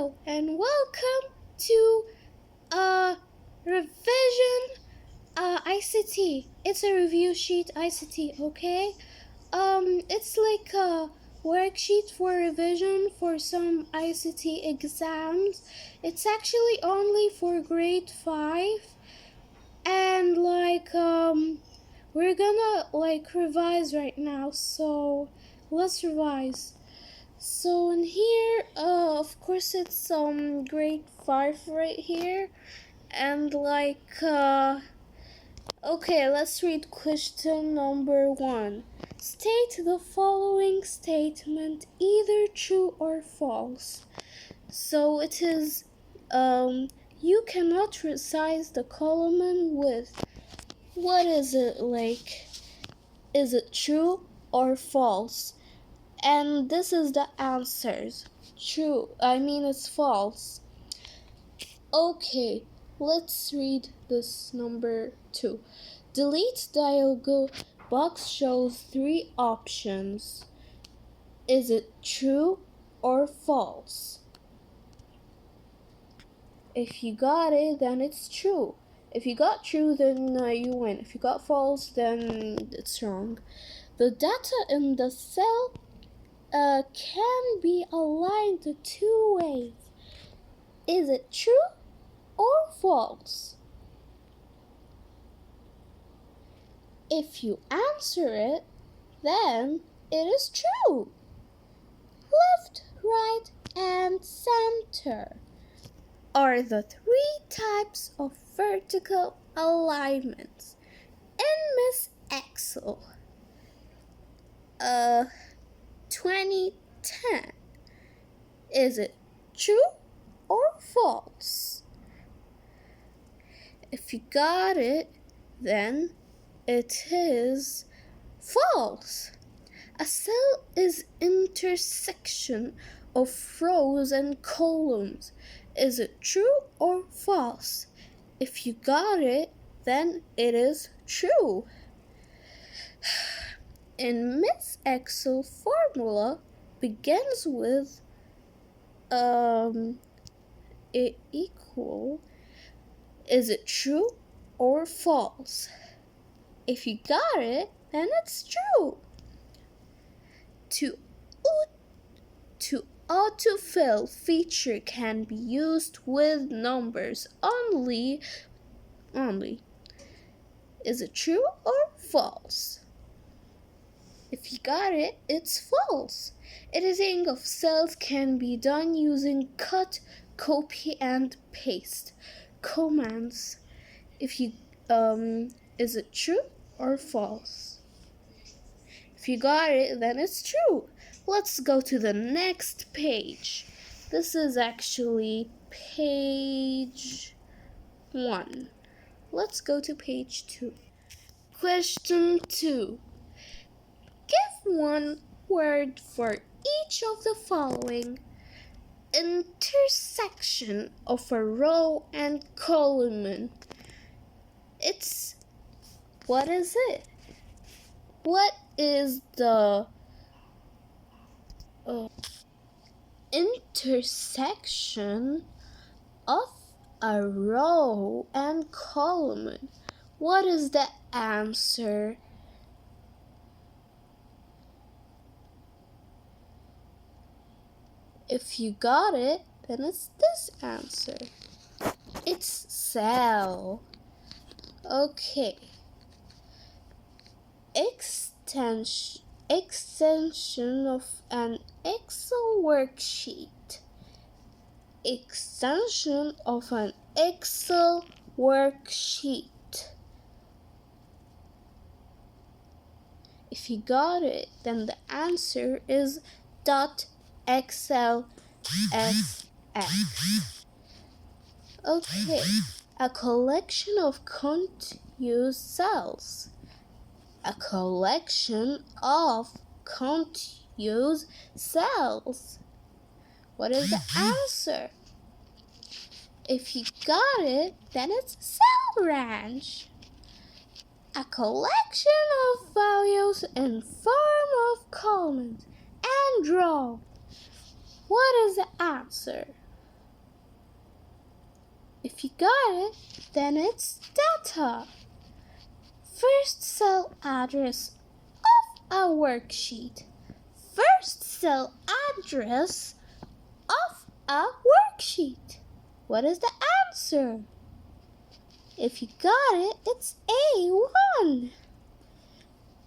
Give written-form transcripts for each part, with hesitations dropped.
Hello and welcome to revision ICT. It's a review sheet ICT, okay? It's like a worksheet for revision for some ICT exams. It's actually only for grade 5 and we're gonna revise right now, so let's revise. So in here, of course it's grade 5 right here, and okay, let's read question number 1. State the following statement, either true or false. So it is, you cannot resize the column with. What is it like? Is it true or false? And this is the answers. It's false. Okay, let's read this number 2. Delete dialog box shows 3 options. Is it true or false? If you got it, then it's true. If you got true, then you win. If you got false, then it's wrong. The data in the cell can be aligned 2 ways. Is it true or false? If you answer it, then it is true. Left, right, and center are the 3 types of vertical alignments in Miss Excel 2010. Is it true or false? If you got it, then it is false. A cell is intersection of rows and columns. Is it true or false? If you got it, then it is true. In Miss Excel, formula begins with equal. Is it true or false? If you got it, then it's true. To autofill feature can be used with numbers only. Is it true or false? If you got it, it's false. Editing of cells can be done using cut, copy, and paste commands. If you is it true or false? If you got it, then it's true. Let's go to the next page. This is actually page 1. Let's go to page 2. Question 2. Give one word for each of the following. Intersection of a row and column. What is it? What is the intersection of a row and column? What is the answer? If you got it, then it's this answer. It's cell. Okay. Extension of an Excel worksheet. Extension of an Excel worksheet. If you got it, then the answer is .XLSX. Okay, a collection of contiguous cells. A collection of contiguous cells. What is the answer? If you got it, then it's cell range. A collection of values in form of columns and rows. What is the answer? If you got it, then it's data. First cell address of a worksheet. First cell address of a worksheet. What is the answer? If you got it, it's A1.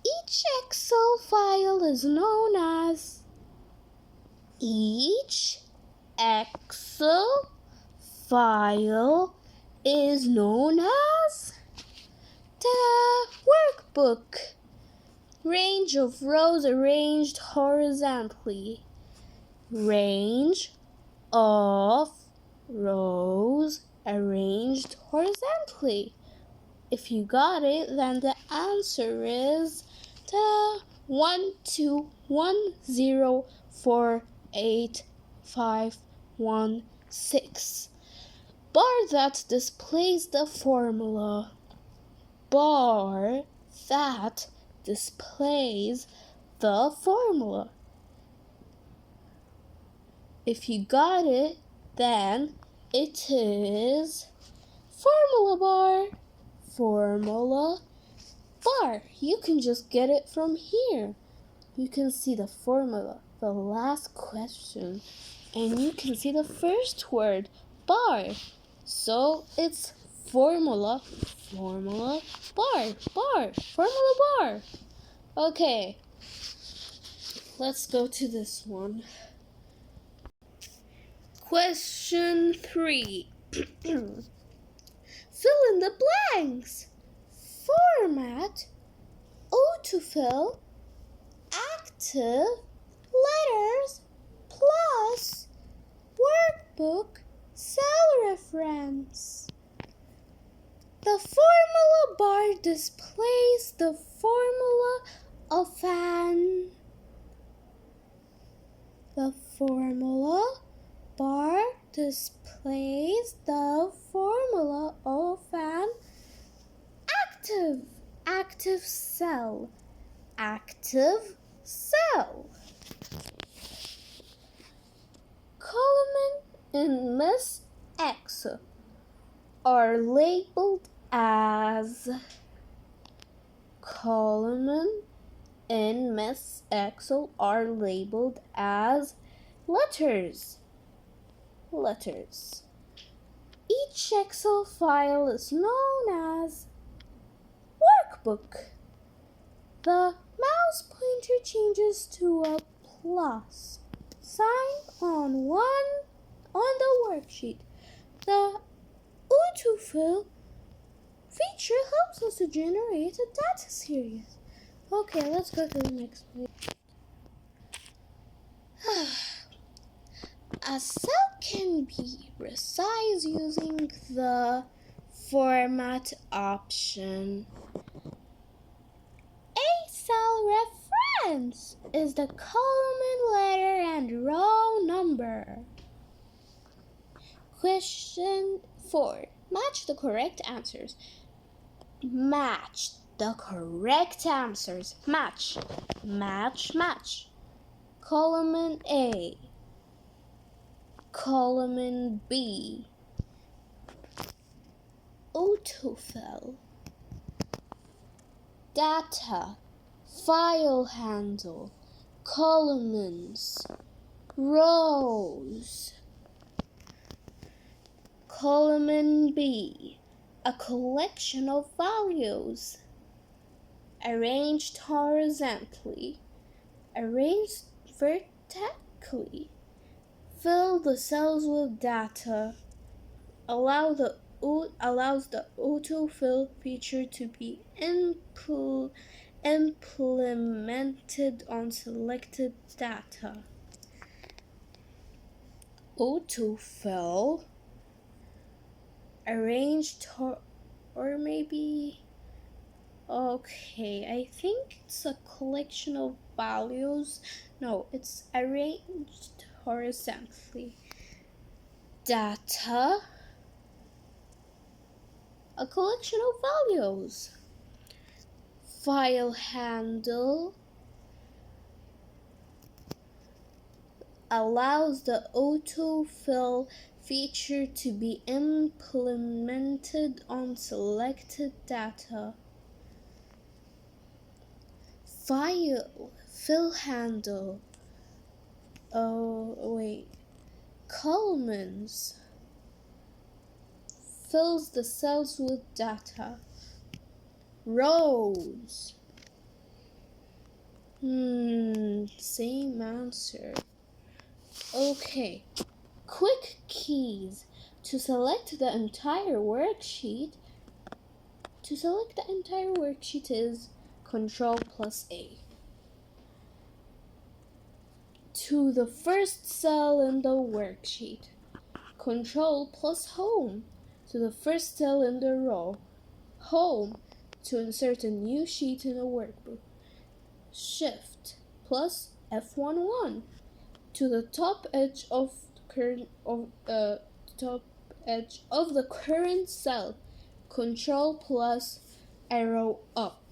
Each Excel file is known as Each Excel file is known as the workbook. Range of rows arranged horizontally. Range of rows arranged horizontally. If you got it, then the answer is the 121048516. Bar that displays the formula. Bar that displays the formula. If you got it, then it is formula bar. Formula bar. You can just get it from here. You can see the formula, the last question, and you can see the first word, bar. So it's formula bar, formula bar. Okay, let's go to this one. Question 3. Fill in the blanks. Format, autofill, active, letters, plus, workbook, cell reference. The formula bar displays the formula of an. The formula bar displays the formula of an active cell. Active cell. Column in Miss Excel are labeled as letters. Each Excel file is known as workbook. The mouse pointer changes to a plus sign on the worksheet. The autofill feature helps us to generate a data series. Okay, let's go to the next page. A cell can be resized using the format option. A cell reference is the column, letter, and row number. Question 4. Match the correct answers. Match the correct answers. Match. Column A. Column B. Autofill. Data. File handle. Columns. Rows. Column B. A collection of values. Arranged horizontally. Arranged vertically. Fill the cells with data. Allows the autofill feature to be implemented on selected data. Autofill, arranged or maybe, okay, I think it's a collection of values. No, it's arranged horizontally. Data, a collection of values. File handle, allows the autofill feature to be implemented on selected data. File fill handle. Columns fills the cells with data. Rows. Same answer. Okay. Quick keys. To select the entire worksheet is Ctrl+A. To the first cell in the worksheet, Ctrl+Home. To the first cell in the row, Home. To insert a new sheet in a workbook, Shift plus F11. To the top edge of the current cell, Ctrl plus arrow up.